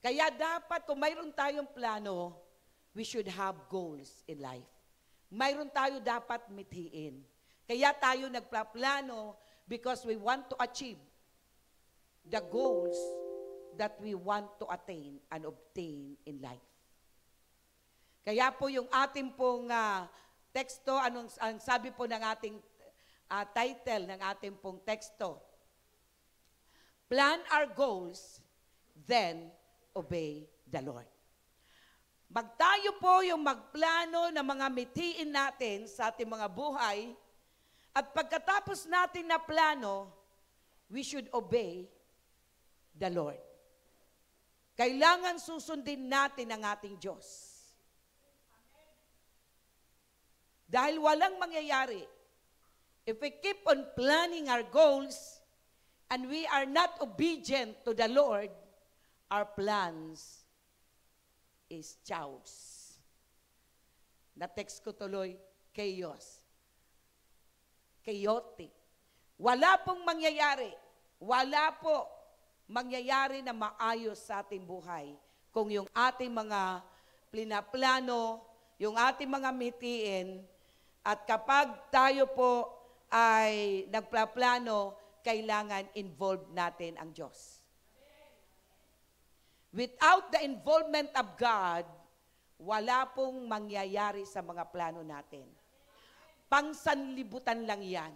Kaya dapat kung mayroon tayong plano, we should have goals in life. Mayroon tayo dapat mithiin. Kaya tayo nagplaplano because we want to achieve the goals that we want to attain and obtain in life. Kaya po yung ating pong teksto, ang sabi po ng ating title ng ating pong teksto, plan our goals, then obey the Lord. Magtayo po yung magplano ng mga mithiin natin sa ating mga buhay, at pagkatapos natin na plano, we should obey the Lord. Kailangan susundin natin ang ating Diyos. Dahil walang mangyayari if we keep on planning our goals and we are not obedient to the Lord, our plans is chaos. Na-text ko tuloy, chaos. Chaotic. Wala pong mangyayari. Wala po mangyayari na maayos sa ating buhay kung yung ating mga plano, yung ating mga mithiin, at kapag tayo po ay nagplaplano, kailangan involved natin ang Diyos. Without the involvement of God, wala pong mangyayari sa mga plano natin. Pangsanlibutan lang yan.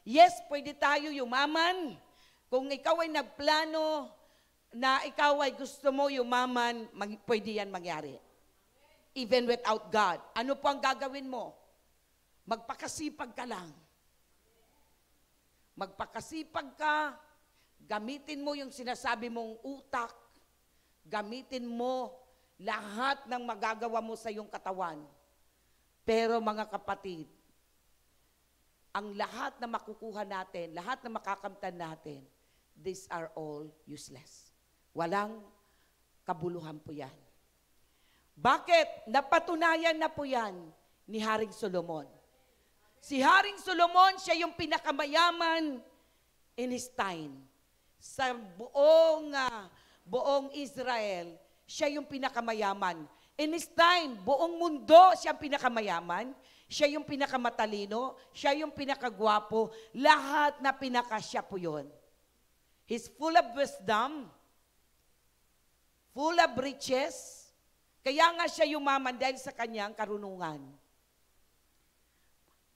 Yes, pwede tayo yumaman. Kung ikaw ay nagplano na ikaw ay gusto mo yumaman, pwede yan mangyari. Even without God. Ano po ang gagawin mo? Magpakasipag ka lang. Magpakasipag ka, gamitin mo yung sinasabi mong utak, gamitin mo lahat ng magagawa mo sa iyong katawan. Pero mga kapatid, ang lahat na makukuha natin, lahat na makakamtan natin, these are all useless. Walang kabuluhan po yan. Bakit? Napatunayan na po yan ni Haring Solomon. Si Haring Solomon, siya yung pinakamayaman in his time. Sa buong Israel, siya yung pinakamayaman. In his time, buong mundo, siya ang pinakamayaman. Siya yung pinakamatalino. Siya yung pinakagwapo. Lahat na pinakasya po yun. He's full of wisdom, full of riches. Kaya nga siya yumaman dahil sa kanyang karunungan.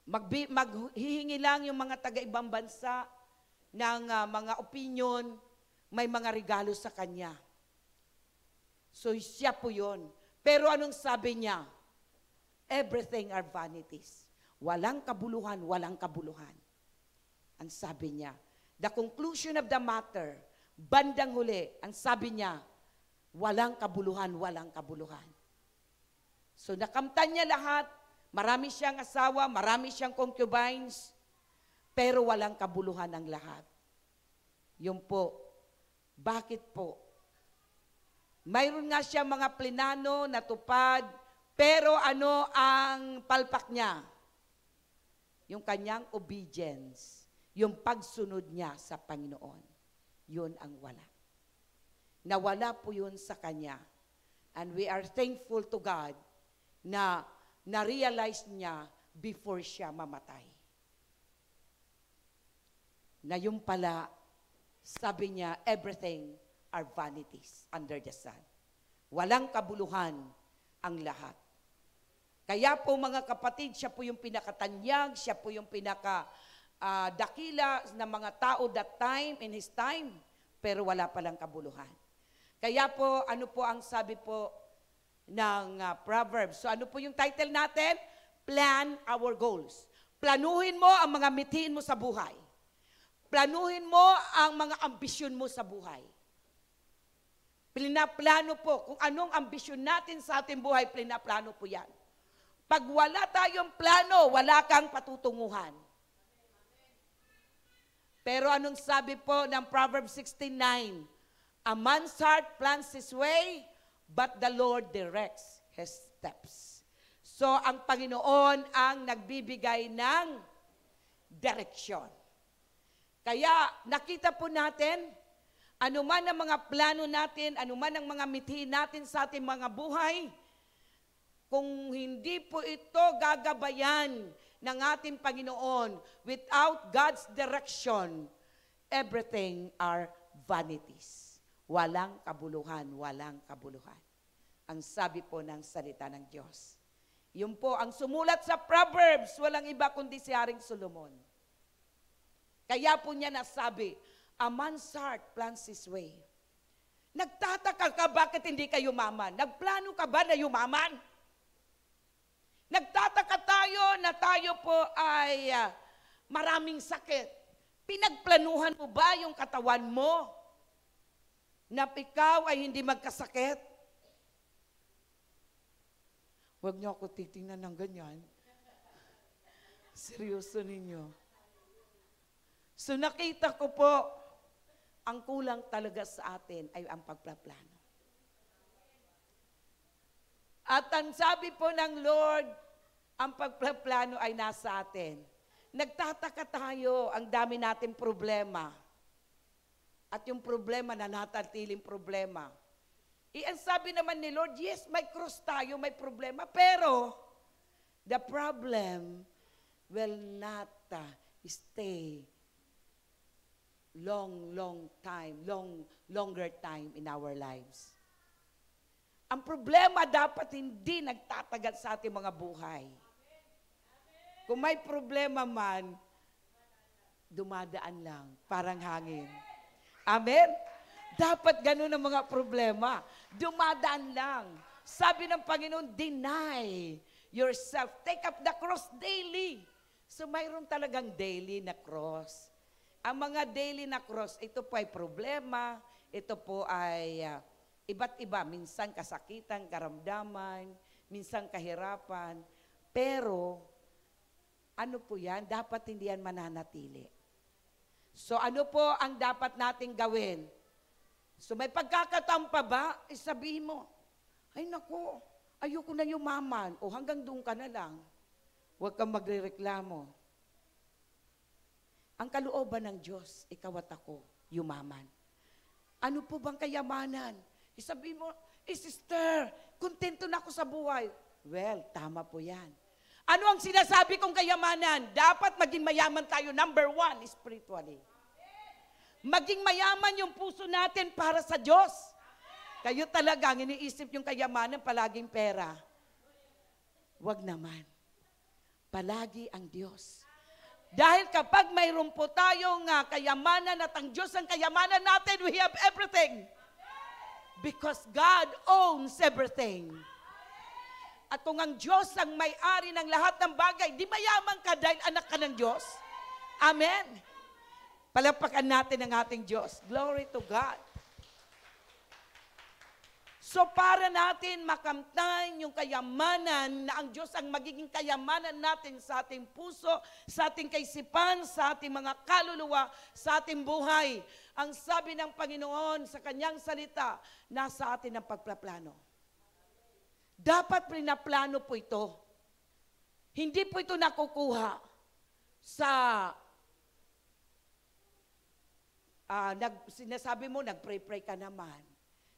Maghihingi lang yung mga taga-ibang bansa ng mga opinion, may mga regalo sa kanya. So siya po yun. Pero anong sabi niya? Everything are vanities. Walang kabuluhan, walang kabuluhan. Ang sabi niya, the conclusion of the matter, bandang huli, ang sabi niya, walang kabuluhan, walang kabuluhan. So nakamtan niya lahat. Marami siyang asawa, marami siyang concubines, pero walang kabuluhan ang lahat. Yun po. Bakit po? Mayroon nga siya mga plinano, natupad, pero ano ang palpak niya? Yung kanyang obedience, yung pagsunod niya sa Panginoon. Yun ang wala. Nawala po yun sa kanya. And we are thankful to God na na-realize niya before siya mamatay. Na yung pala, sabi niya, everything are vanities under the sun. Walang kabuluhan ang lahat. Kaya po mga kapatid, siya po yung pinakatanyag, siya po yung dakila ng mga tao that time, in his time, pero wala palang kabuluhan. Kaya po, ano po ang sabi po ng Proverbs. So ano po yung title natin? Plan our goals. Planuhin mo ang mga mithiin mo sa buhay. Planuhin mo ang mga ambisyon mo sa buhay. Plano po, kung anong ambisyon natin sa ating buhay, plano po yan. Pag wala tayong plano, wala kang patutunguhan. Pero anong sabi po ng Proverbs 16:9? A man's heart plans his way, but the Lord directs his steps. So, ang Panginoon ang nagbibigay ng direksyon. Kaya, nakita po natin, Ano man ang mga plano natin, ano man ang mga mithiin natin sa ating mga buhay, kung hindi po ito gagabayan ng ating Panginoon, without God's direction, everything are vanities. Walang kabuluhan, walang kabuluhan. Ang sabi po ng salita ng Diyos. Yun po, ang sumulat sa Proverbs, walang iba kundi si Haring Solomon. Kaya po niya nasabi, a man's heart plans his way. Nagtataka ka bakit hindi ka yumaman? Nagplano ka ba na yumaman? Nagtataka tayo na tayo po ay maraming sakit. Pinagplanuhan mo ba yung katawan mo na ikaw ay hindi magkasakit? Huwag niyo ako titingnan ng ganyan. Seryoso ninyo. So nakita ko po, ang kulang talaga sa atin ay ang pagpaplano. At ang sabi po ng Lord, ang pagpaplano ay nasa atin. Nagtataka tayo, ang dami nating problema. At yung problema na natatiling problema. Ang sabi naman ni Lord, yes, may cross tayo, may problema, pero the problem will not stay longer time in our lives. Ang problema dapat hindi nagtatagal sa ating mga buhay. Kung may problema man, dumadaan lang, parang hangin. Amen? Dapat ganun ang mga problema. Dumadaan lang. Sabi ng Panginoon, deny yourself. Take up the cross daily. So mayroon talagang daily na cross. Ang mga daily na cross, ito po ay problema, ito po ay iba't iba. Minsan kasakitan, karamdaman, minsan kahirapan. Pero, ano po yan? Dapat hindi yan mananatili. So ano po ang dapat nating gawin? So may pagkakataon pa ba? Sabihin mo, ay naku, ayoko na yumaman. O hanggang doon ka na lang. Huwag kang magrereklamo. Ang kalooban ng Diyos, ikaw at ako, yumaman. Ano po bang kayamanan? Sabihin mo, sister, kontento na ako sa buhay. Well, tama po yan. Ano ang sinasabi kong kayamanan? Dapat maging mayaman tayo, number 1, spiritually. Maging mayaman yung puso natin para sa Diyos. Kayo talaga, ang iniisip yung kayamanan, palaging pera. Huwag naman. Palagi ang Diyos. Dahil kapag mayroon po tayong kayamanan at ang Diyos ang kayamanan natin, we have everything. Because God owns everything. At kung ang Diyos ang may-ari ng lahat ng bagay, di mayaman ka dahil anak ka ng Diyos. Amen. Palapakan natin ang ating Diyos. Glory to God. So para natin makamtan yung kayamanan na ang Diyos ang magiging kayamanan natin sa ating puso, sa ating kaisipan, sa ating mga kaluluwa, sa ating buhay. Ang sabi ng Panginoon sa kanyang salita, nasa atin ang pagpaplano. Dapat pinaplano po ito. Hindi po ito nakukuha sa sinasabi mo, nag-pray-pray ka naman.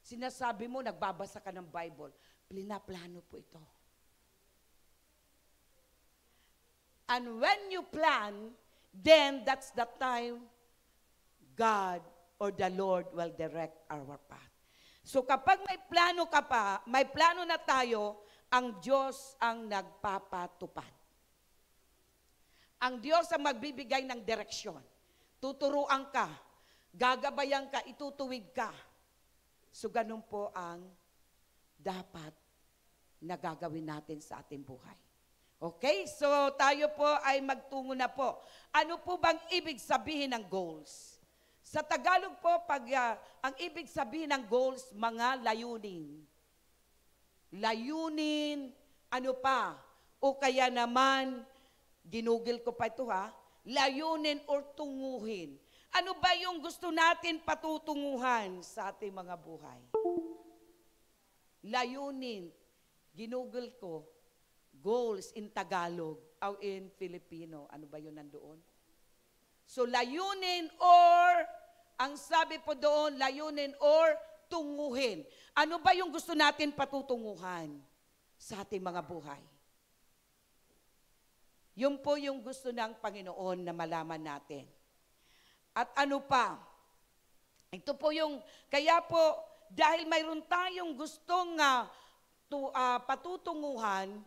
Sinasabi mo, nagbabasa ka ng Bible. Pinaplano po ito. And when you plan, then that's the time God or the Lord will direct our path. So kapag may plano ka pa, may plano na tayo, ang Diyos ang nagpapatupad. Ang Diyos ang magbibigay ng direksyon. Tuturuan ka, gagabayan ka, itutuwid ka. So ganun po ang dapat na gagawin natin sa ating buhay. Okay? So tayo po ay magtungo na po. Ano po bang ibig sabihin ng goals? Sa Tagalog po, ang ibig sabihin ng goals, mga layunin. Layunin, ano pa? O kaya naman, ginugil ko pa ito layunin or tunguhin. Ano ba yung gusto natin patutunguhan sa ating mga buhay? Layunin, ginugol ko, goals in Tagalog, o in Filipino. Ano ba yun nandoon? So layunin or Ang sabi po doon, layunin or tunguhin. Ano ba yung gusto natin patutunguhan sa ating mga buhay? Yun po yung gusto ng Panginoon na malaman natin. At ano pa? Ito po yung, kaya po, dahil mayroon tayong gustong patutunguhan,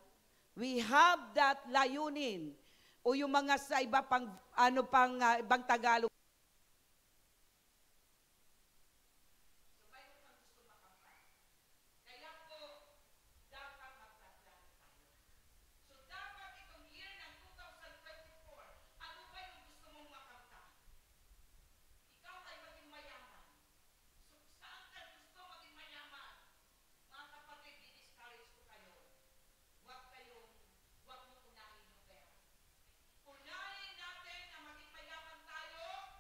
we have that layunin. O yung mga sa iba pang, ibang Tagalog. Unahin natin na maging mayaman tayo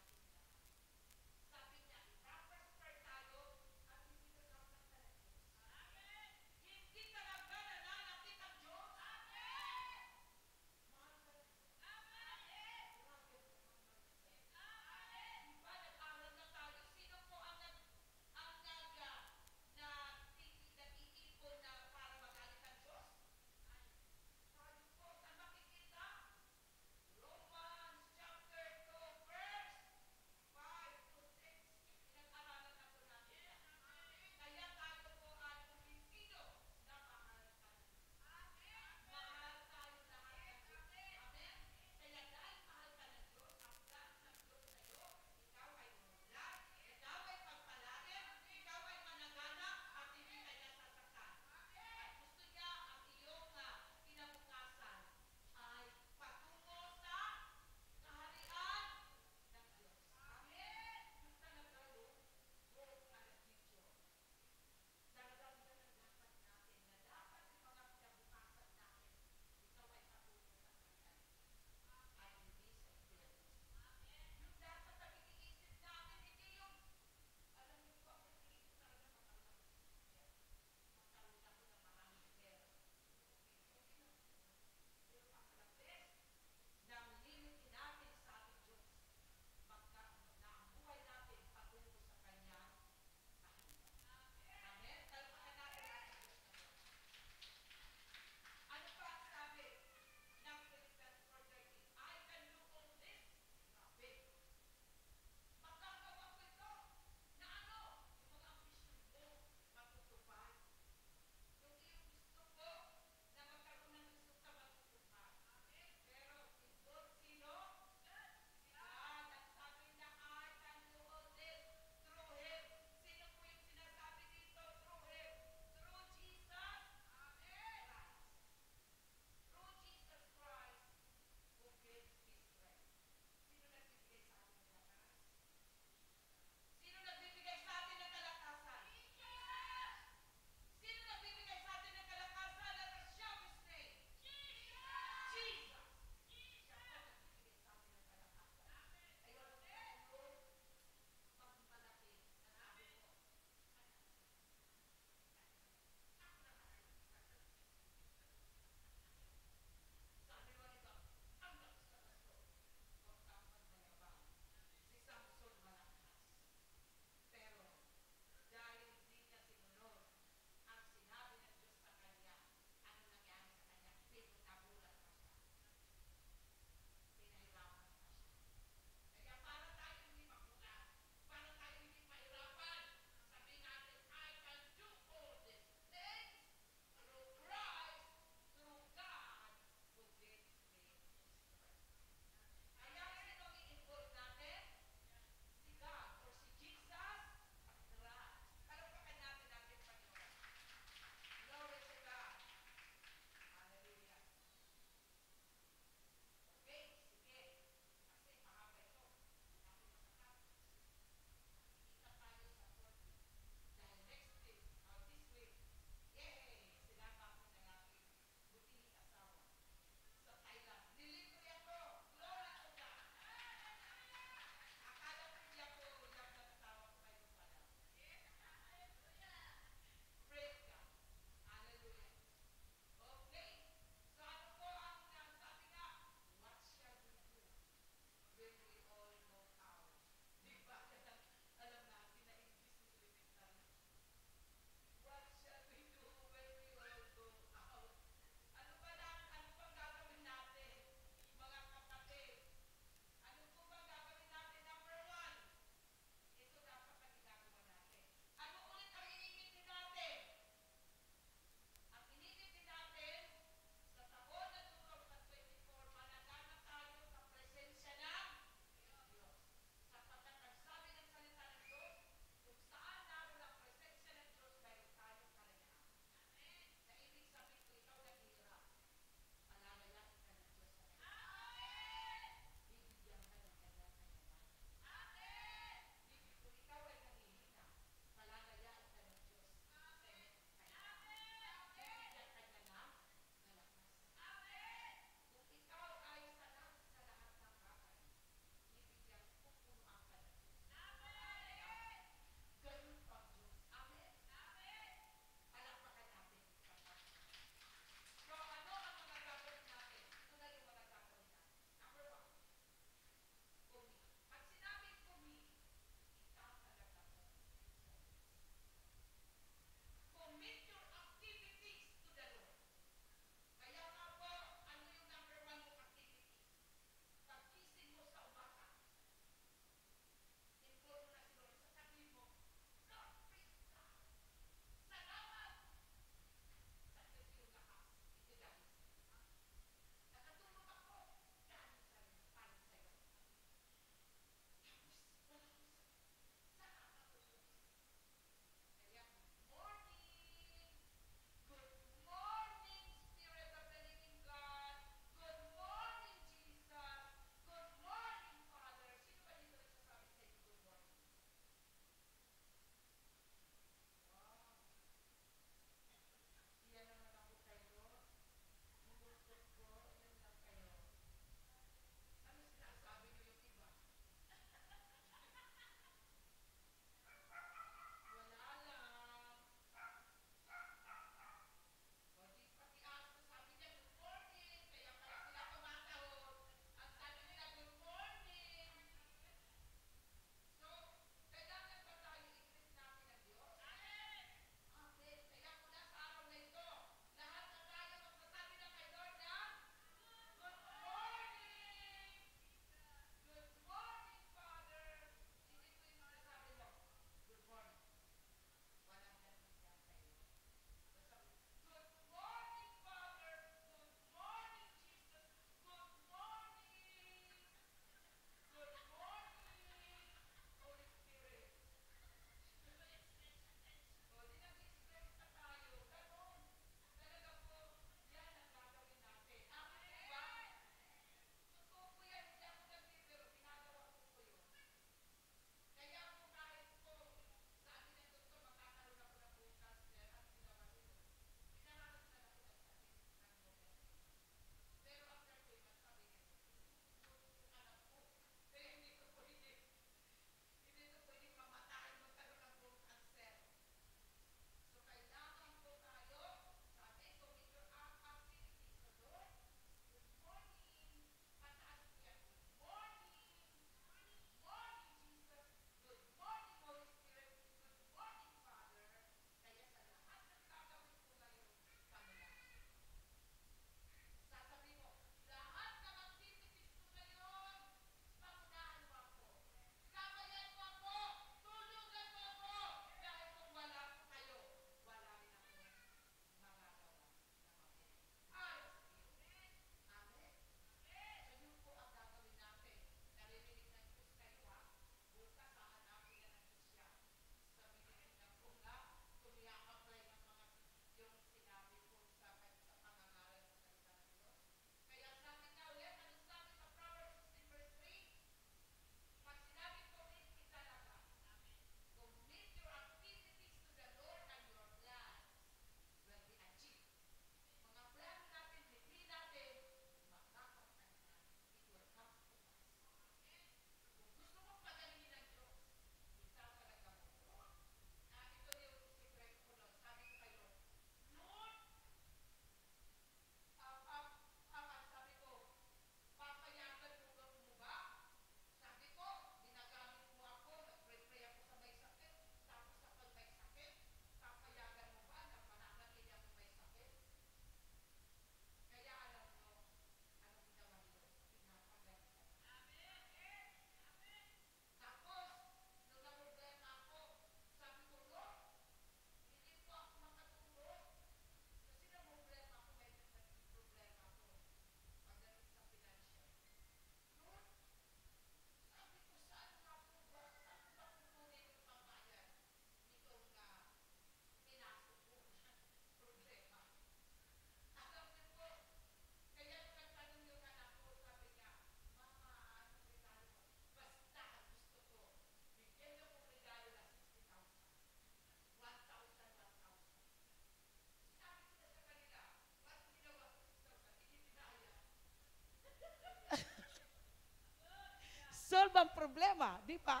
problema, di ba?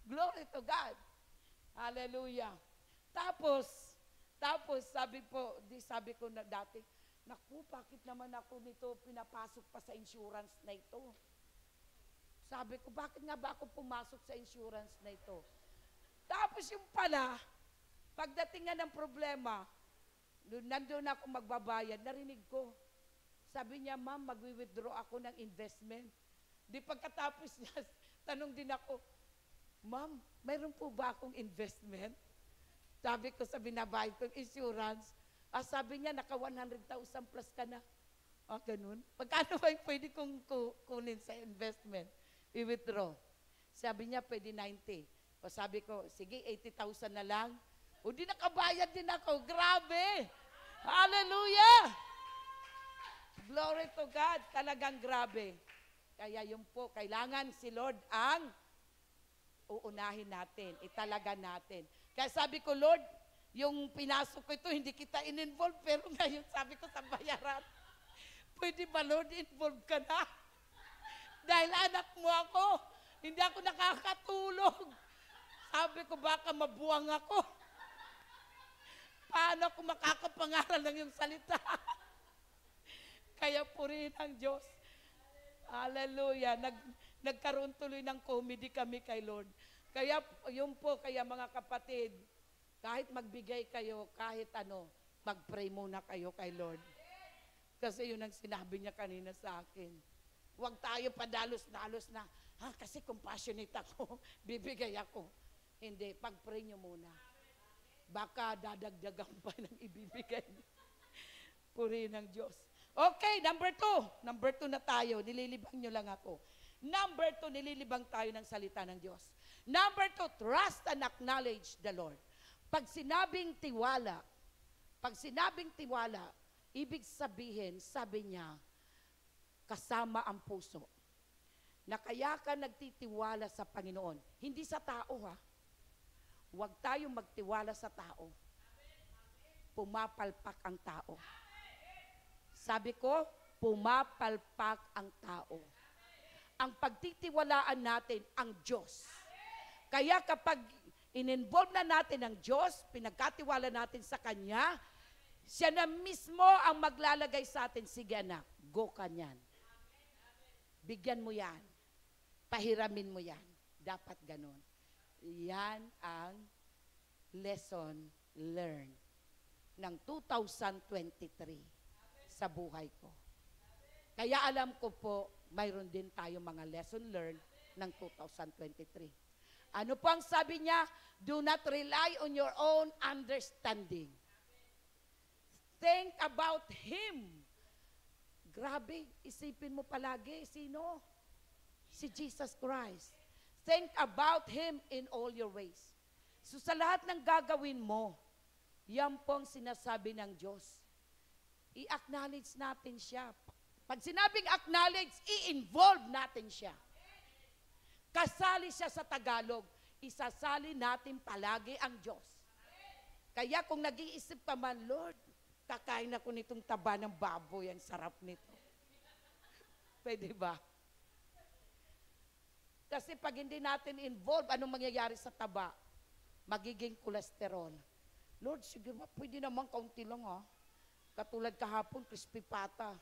Glory to God. Hallelujah. Tapos, sabi ko na dati, naku, bakit naman ako nito pinapasok pa sa insurance na ito? Sabi ko, bakit nga ba ako pumasok sa insurance na ito? Tapos yung pala, pagdating nga ng problema, nandun ako magbabayad, narinig ko. Sabi niya, ma'am, mag-withdraw ako ng investment. Di pagkatapos niya, tanong din ako, ma'am, mayroon po ba akong investment? Sabi ko sa binabayad kong insurance, sabi niya, naka 100,000 plus ka na. Ganun. Pagkano ba yung pwede kong kunin sa investment? I-withdraw. Sabi niya, pwede 90. O sabi ko, sige, 80,000 na lang. O di nakabayad din ako. Grabe! Hallelujah! Glory to God. Talagang grabe. Kaya yun po, kailangan si Lord ang uunahin natin, italaga natin. Kaya sabi ko, Lord, yung pinasok ko ito, hindi kita in-involve, pero ngayon sabi ko sa bayaran, pwede ba Lord, involve ka na? Dahil anak mo ako, hindi ako nakakatulog. Sabi ko, baka mabuwang ako. Paano ako makakapangaral ng iyong salita? Kaya purihin ang Diyos. Hallelujah. Nagkaroon tuloy ng comedy kami kay Lord. Kaya yun po, kaya mga kapatid, kahit magbigay kayo, kahit ano, mag-pray muna kayo kay Lord. Kasi yun ang sinabi niya kanina sa akin. Huwag tayo padalos-dalos na, kasi compassionate ako, bibigay ako. Hindi, pag-pray nyo muna. Baka dadagdagan pa ng ibibigay. Purihin ng Diyos. Okay, number 2. Number 2 na tayo. Nililibang nyo lang ako. Number 2, nililibang tayo ng salita ng Diyos. Number 2, trust and acknowledge the Lord. Pag sinabing tiwala, ibig sabihin, sabi niya, kasama ang puso. Na kaya ka nagtitiwala sa Panginoon. Hindi sa tao, ha? Huwag tayong magtiwala sa tao. Pumapalpak ang tao. Sabi ko, pumapalpak ang tao. Ang pagtitiwalaan natin, ang Diyos. Kaya kapag in-involve na natin ang Diyos, pinagkatiwala natin sa Kanya, siya na mismo ang maglalagay sa atin, sige anak, go ka niyan. Bigyan mo yan. Pahiramin mo yan. Dapat ganun. Yan ang lesson learned ng 2023 sa buhay ko. Kaya alam ko po, mayroon din tayo mga lesson learned ng 2023. Ano po ang sabi niya? Do not rely on your own understanding. Think about Him. Grabe, isipin mo palagi, sino? Si Jesus Christ. Think about Him in all your ways. So sa lahat ng gagawin mo, yan pong sinasabi ng Diyos. I-acknowledge natin siya. Pag sinabing acknowledge, i-involve natin siya. Kasali siya sa Tagalog, isasali natin palagi ang Diyos. Kaya kung nag-iisip ka man, Lord, kakain ako nitong taba ng baboy, ang sarap nito. Pwede ba? Kasi pag hindi natin involve, anong mangyayari sa taba? Magiging cholesterol. Lord, sige ba, pwede naman kaunti lang ha. Katulad kahapon, crispy pata.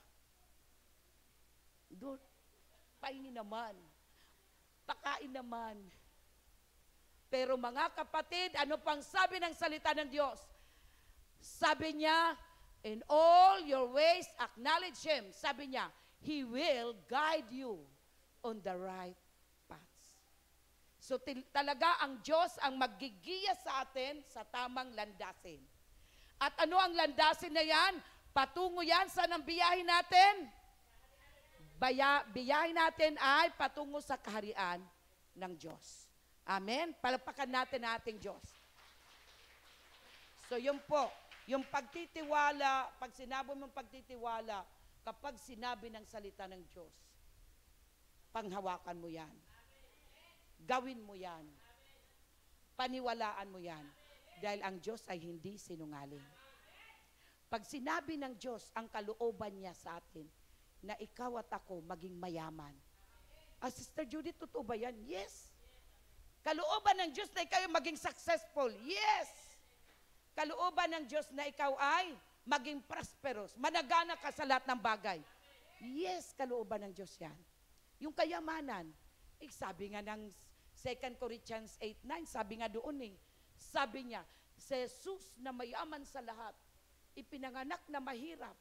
Lord, painin naman. Pakain naman. Pero mga kapatid, ano pang sabi ng salita ng Diyos? Sabi niya, in all your ways, acknowledge Him. Sabi niya, He will guide you on the right paths. So talaga ang Diyos ang maggigiya sa atin sa tamang landasin. At ano ang landasin na yan? Patungo yan, saan ang biyahin natin? Biyahin natin ay patungo sa kaharian ng Diyos. Amen? Palakpakan natin ang ating Diyos. So yun po, yung pagtitiwala, pag sinabi mong pagtitiwala, kapag sinabi ng salita ng Diyos, panghawakan mo yan. Gawin mo yan. Paniwalaan mo yan. Dahil ang Diyos ay hindi sinungaling. Pag sinabi ng Diyos ang kalooban niya sa atin, na ikaw at ako maging mayaman, Sister Judith, totoo ba yan? Yes. Kalooban ng Diyos na ikaw ay maging successful. Yes. Kalooban ng Diyos na ikaw ay maging prosperous. Managana ka sa lahat ng bagay. Yes, kalooban ng Diyos yan. Yung kayamanan, sabi nga ng 2 Corinthians 8:9, sabi nga doon sabi niya, si Jesus na mayaman sa lahat, ipinanganak na mahirap,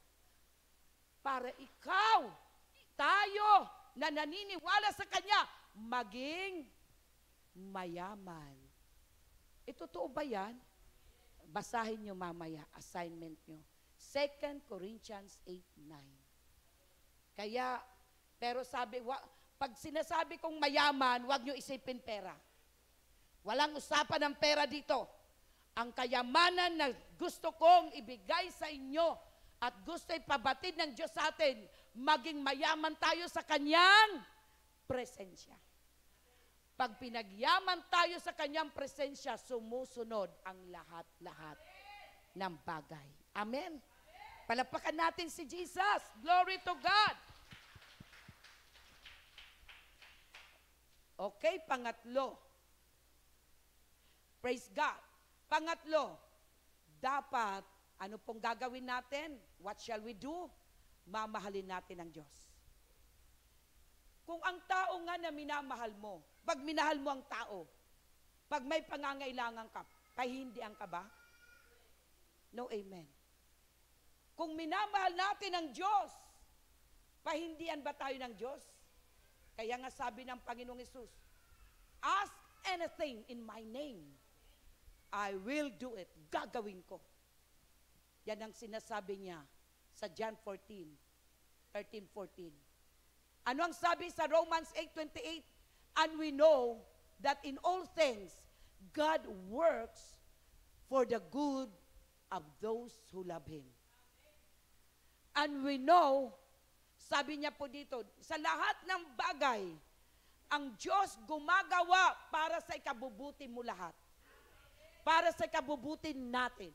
para ikaw, tayo, na naniniwala sa Kanya, maging mayaman. Totoo ba yan? Basahin nyo mamaya, assignment nyo. 2 Corinthians 8:9. Kaya, pero sabi, pag sinasabi kong mayaman, huwag nyo isipin pera. Walang usapan ng pera dito. Ang kayamanan na gusto kong ibigay sa inyo at gusto ipabatid ng Diyos sa atin, maging mayaman tayo sa Kanyang presensya. Pag pinagyaman tayo sa Kanyang presensya, sumusunod ang lahat-lahat ng bagay. Amen? Palapakan natin si Jesus. Glory to God. Okay, pangatlo. Praise God. Pangatlo, dapat, ano pong gagawin natin? What shall we do? Mamahalin natin ang Diyos. Kung ang tao nga na minamahal mo, pag minahal mo ang tao, pag may pangangailangan ka, pahindihan ka ba? No, amen. Kung minamahal natin ang Diyos, pahindihan ba tayo ng Diyos? Kaya nga sabi ng Panginoong Hesus, ask anything in my name, I will do it. Gagawin ko. Yan ang sinasabi niya sa John 13:14. Ano ang sabi sa Romans 8:28? And we know that in all things, God works for the good of those who love Him. And we know, sabi niya po dito, sa lahat ng bagay, ang Diyos gumagawa para sa ikabubuti mo lahat. Para sa ikabubuti natin.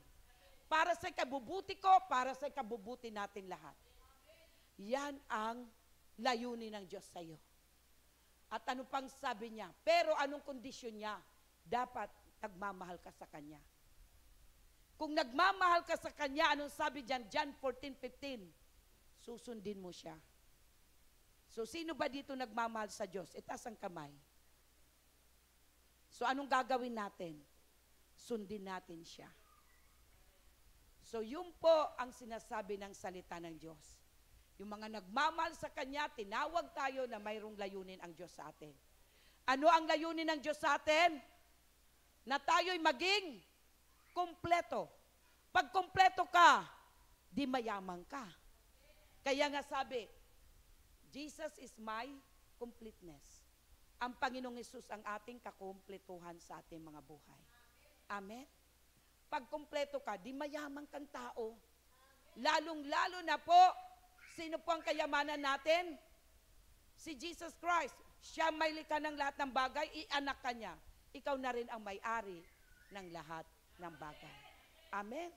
Para sa ikabubuti ko, para sa ikabubuti natin lahat. Yan ang layunin ng Diyos sa iyo. At ano pang sabi niya? Pero anong kondisyon niya? Dapat nagmamahal ka sa Kanya. Kung nagmamahal ka sa Kanya, anong sabi diyan? John 14:15. Susundin mo siya. So, sino ba dito nagmamahal sa Diyos? Itaas ang kamay. So, anong gagawin natin? Sundin natin siya. So, yun po ang sinasabi ng salita ng Diyos. Yung mga nagmamahal sa Kanya, tinawag tayo na mayroong layunin ang Diyos sa atin. Ano ang layunin ng Diyos sa atin? Na tayo'y maging kumpleto. Pag kumpleto ka, di mayaman ka. Kaya nga sabi, Jesus is my completeness. Ang Panginoong Hesus ang ating kakumpletuhan sa ating mga buhay. Amen? Pag kumpleto ka, di mayaman kang tao. Lalong-lalo na po, sino po ang kayamanan natin? Si Jesus Christ. Siya may likha ng lahat ng bagay, ianak ka niya. Ikaw na rin ang may-ari ng lahat ng bagay. Amen?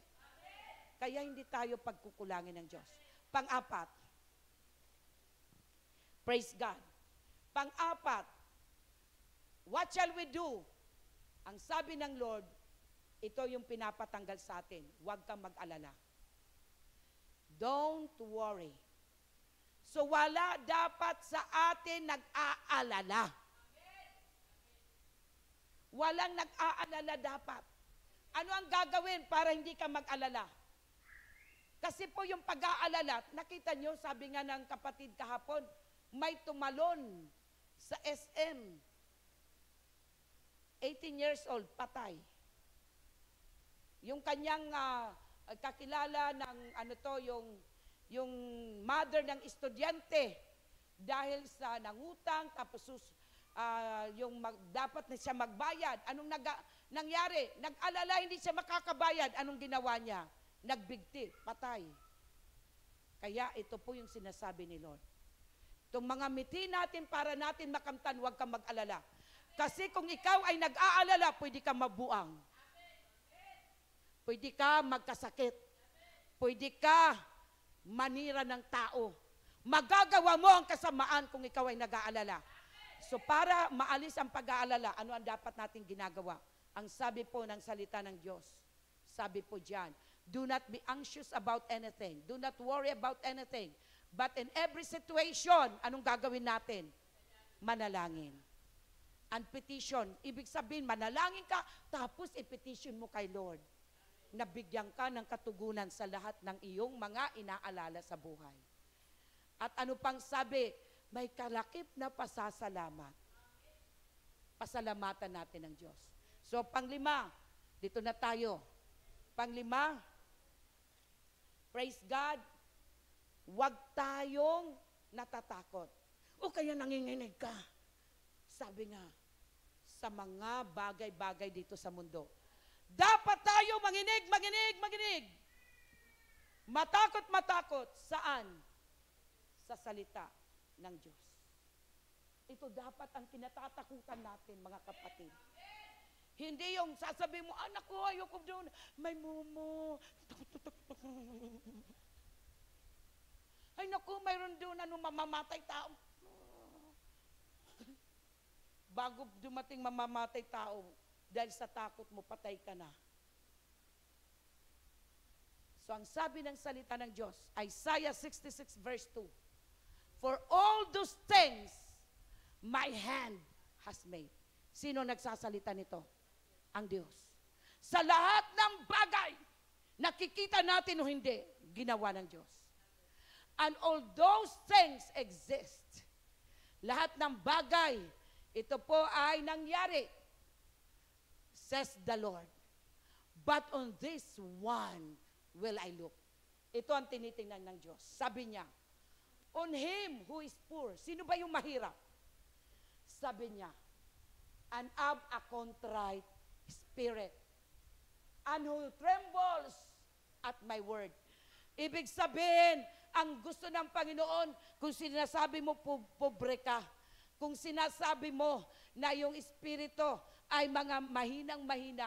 Kaya hindi tayo pagkukulangin ng Diyos. Pang-apat, praise God. Pang-apat, what shall we do? Ang sabi ng Lord, ito yung pinapatanggal sa atin. Huwag kang mag-alala. Don't worry. So wala dapat sa atin nag-aalala. Walang nag-aalala dapat. Ano ang gagawin para hindi ka mag-alala? Kasi po yung pag-aalala, nakita nyo, sabi nga ng kapatid kahapon, may tumalon sa SM. 18 years old, patay. Yung kanyang kakilala ng yung mother ng estudyante dahil sa nangutang tapos dapat na siya magbayad. Anong nangyari? Nag-alala, hindi siya makakabayad. Anong ginawa niya? Nagbigti, patay. Kaya ito po yung sinasabi ni Lord. Itong mga miti natin para natin makamtan, huwag kang mag-alala. Kasi kung ikaw ay nag-aalala, pwede ka mabuang. Pwede ka magkasakit. Pwede ka manira ng tao. Magagawa mo ang kasamaan kung ikaw ay nag-aalala. So para maalis ang pag-aalala, ano ang dapat nating ginagawa? Ang sabi po ng salita ng Diyos, sabi po diyan, do not be anxious about anything. Do not worry about anything. But in every situation, anong gagawin natin? Manalangin. And petition, ibig sabihin, manalangin ka, tapos i-petition mo kay Lord. Nabigyan ka ng katugunan sa lahat ng iyong mga inaalala sa buhay. At ano pang sabi? May kalakip na pasasalamat. Pasalamatan natin ng Diyos. So, panglima, dito na tayo. Panglima, praise God, huwag tayong natatakot. O kaya nanginginig ka. Sabi nga, sa mga bagay-bagay dito sa mundo, dapat tayo manginig. Matakot. Saan? Sa salita ng Diyos. Ito dapat ang kinatatakutan natin, mga kapatid. Hindi yung sasabihin mo, anak ko, ayoko doon, may mumo. Ay naku, mayroon doon mamamatay tao. Bago dumating mamamatay tao, dahil sa takot mo, patay ka na. So ang sabi ng salita ng Diyos, Isaiah 66 verse 2, for all those things my hand has made. Sino nagsasalita nito? Ang Diyos. Sa lahat ng bagay, nakikita natin o hindi, ginawa ng Diyos. And all those things exist. Lahat ng bagay, ito po ay nangyari, says the Lord. But on this one will I look. Ito ang tinitingnan ng Diyos. Sabi niya, on him who is poor. Sino ba yung mahirap? Sabi niya, and have a contrite spirit, and who trembles at my word. Ibig sabihin, ang gusto ng Panginoon, kung sinasabi mo pobre ka, kung sinasabi mo na yung espiritu ay mga mahinang-mahina,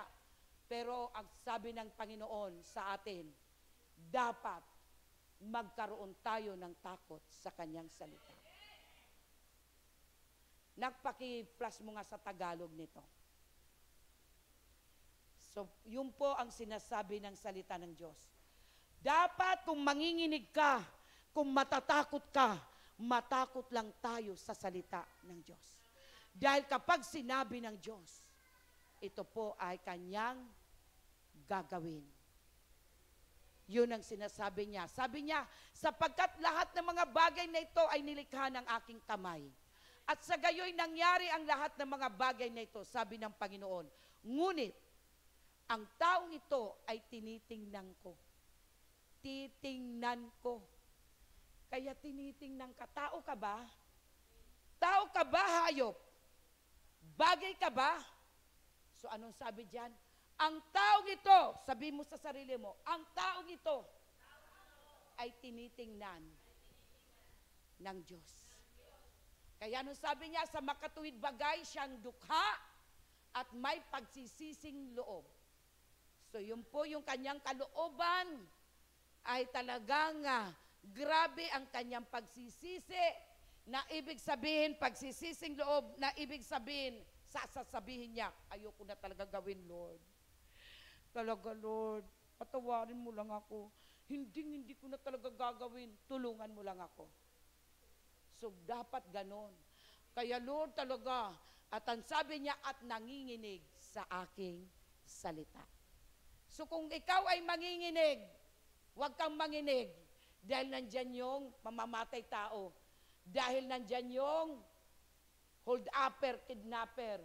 pero ang sabi ng Panginoon sa atin, dapat magkaroon tayo ng takot sa kanyang salita. Nagpaki-plus mo nga sa Tagalog nito. So, yun po ang sinasabi ng salita ng Diyos. Dapat kung manginginig ka, kung matatakot ka, matakot lang tayo sa salita ng Diyos. Dahil kapag sinabi ng Diyos, ito po ay kanyang gagawin. Yun ang sinasabi niya. Sabi niya, sapagkat lahat ng mga bagay na ito ay nilikha ng aking kamay. At sa gayoy nangyari ang lahat ng mga bagay na ito, sabi ng Panginoon. Ngunit, ang taong ito ay tinitingnan ko. Titingnan ko. Kaya tinitingnan ka. Tao ka ba? Tao ka ba, hayop? Bagay ka ba? So anong sabi diyan? Ang taong ito, sabi mo sa sarili mo, ang taong ito ay tinitingnan ng Diyos. Kaya anong sabi niya, sa makatuwid bagay siyang dukha at may pagsisising loob. So yun po yung kanyang kalooban ay talagang grabe ang kanyang pagsisisi na ibig sabihin, pagsisising loob na ibig sabihin, sasabihin niya, ayoko na talaga gawin, Lord. Talaga, Lord, patawarin mo lang ako. Hindi ko na talaga gagawin. Tulungan mo lang ako. So, dapat ganon. Kaya, Lord, talaga, at ang sabi niya, at nanginginig sa aking salita. So, kung ikaw ay manginginig, huwag kang manginig. Dahil nandyan yung mamamatay tao. Dahil nandyan yung hold-upper, kidnapper.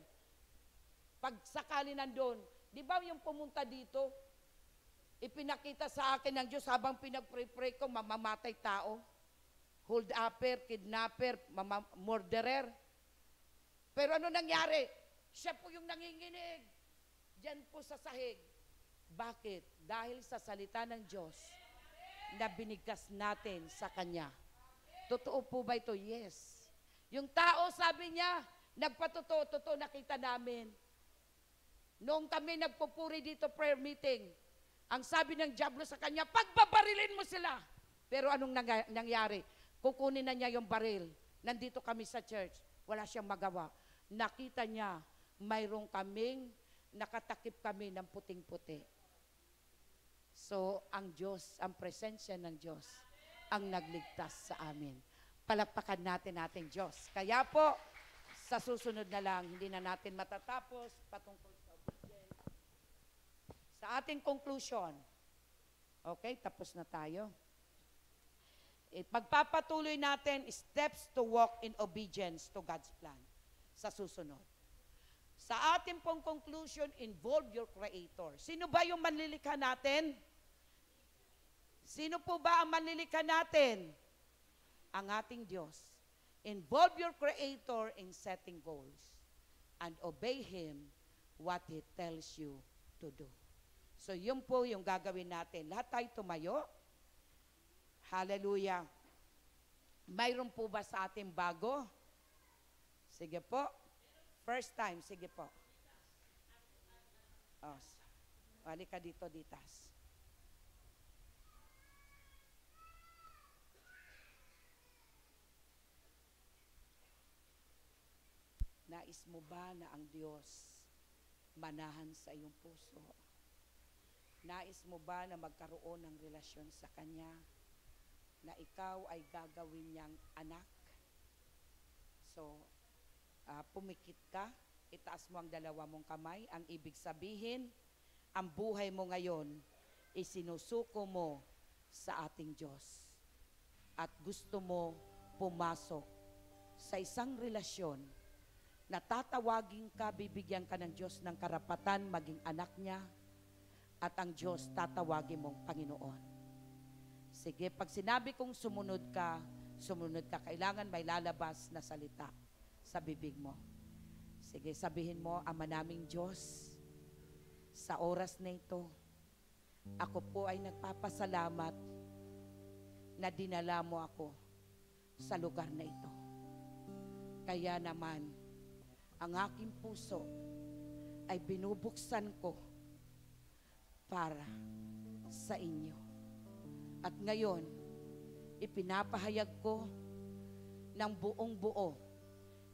Pag sakali nandun, di ba yung pumunta dito, ipinakita sa akin ng Diyos habang pinag-pray-pray ko, mamamatay tao. Hold-upper, kidnapper, murderer. Pero ano nangyari? Siya po yung nanginginig. Diyan po sa sahig. Bakit? Dahil sa salita ng Diyos na binigkas natin sa Kanya. Totoo po ba ito? Yes. Yung tao, sabi niya, nagpatotoo, nakita namin. Noong kami nagpupuri dito prayer meeting, ang sabi ng diablo sa kanya, pagbabarilin mo sila. Pero anong nangyari? Kukunin na niya yung baril. Nandito kami sa church. Wala siyang magawa. Nakita niya, mayroong kaming, nakatakip kami ng puting-puti. So, ang Diyos, ang presensya ng Diyos, ang nagligtas sa amin. Palakpakan natin ating Diyos. Kaya po, sa susunod na lang, hindi na natin matatapos patungkol sa obedience. Sa ating conclusion, okay, tapos na tayo. Pagpapatuloy natin, steps to walk in obedience to God's plan. Sa susunod. Sa ating pong conclusion, involve your Creator. Sino ba yung manlilikha natin? Sino po ba ang manlilikha natin? Ang ating Diyos. Involve your Creator in setting goals and obey Him what He tells you to do. So yun po yung gagawin natin. Lahat tayo tumayo. Hallelujah. Mayroon po ba sa ating bago? Sige po. First time, sige po. Oh, halika dito, Ditas. Nais mo ba na ang Diyos manahan sa iyong puso? Nais mo ba na magkaroon ng relasyon sa Kanya? Na ikaw ay gagawin niyang anak? So, pumikit ka, itaas mo ang dalawa mong kamay. Ang ibig sabihin, ang buhay mo ngayon, isinusuko mo sa ating Diyos. At gusto mo pumasok sa isang relasyon na tatawagin ka, bibigyan ka ng Diyos ng karapatan maging anak niya, at ang Diyos tatawagin mong Panginoon. Sige, pag sinabi kong sumunod ka, kailangan may lalabas na salita sa bibig mo. Sige, sabihin mo, Ama naming Diyos, sa oras na ito, ako po ay nagpapasalamat na dinala mo ako sa lugar na ito. Kaya naman, ang aking puso ay binubuksan ko para sa inyo. At ngayon, ipinapahayag ko ng buong buo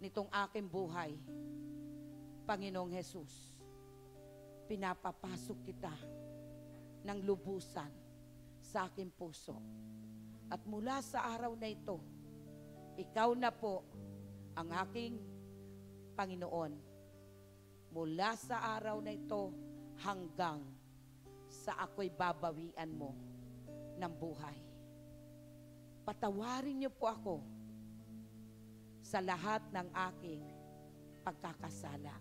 nitong aking buhay. Panginoong Jesus, pinapapasok kita ng lubusan sa aking puso. At mula sa araw na ito, ikaw na po ang aking Panginoon. Mula sa araw na ito hanggang sa ako'y babawian mo ng buhay. Patawarin niyo po ako sa lahat ng aking pagkakasala.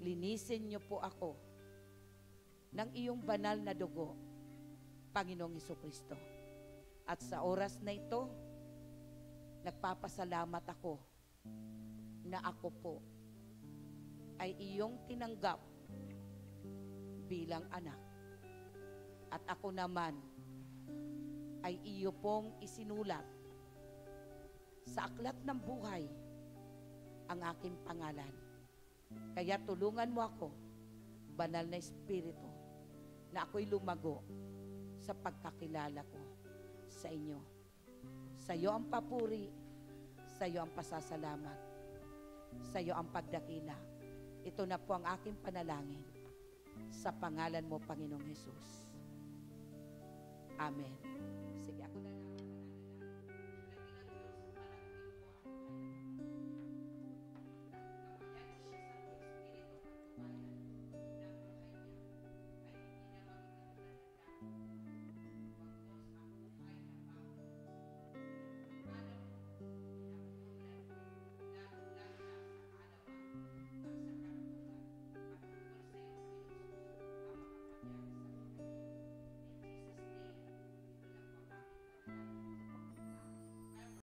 Linisin niyo po ako ng iyong banal na dugo, Panginoong Hesukristo. At sa oras na ito, nagpapasalamat ako na ako po ay iyong tinanggap bilang anak. At ako naman ay iyo pong isinulat sa aklat ng buhay ang aking pangalan. Kaya tulungan mo ako, Banal na Espiritu, na ako'y lumago sa pagkakilala ko sa inyo. Sa iyo ang papuri, sa iyo ang pasasalamat, sa iyo ang pagdakila. Ito na po ang aking panalangin sa pangalan mo, Panginoong Hesus. Amen.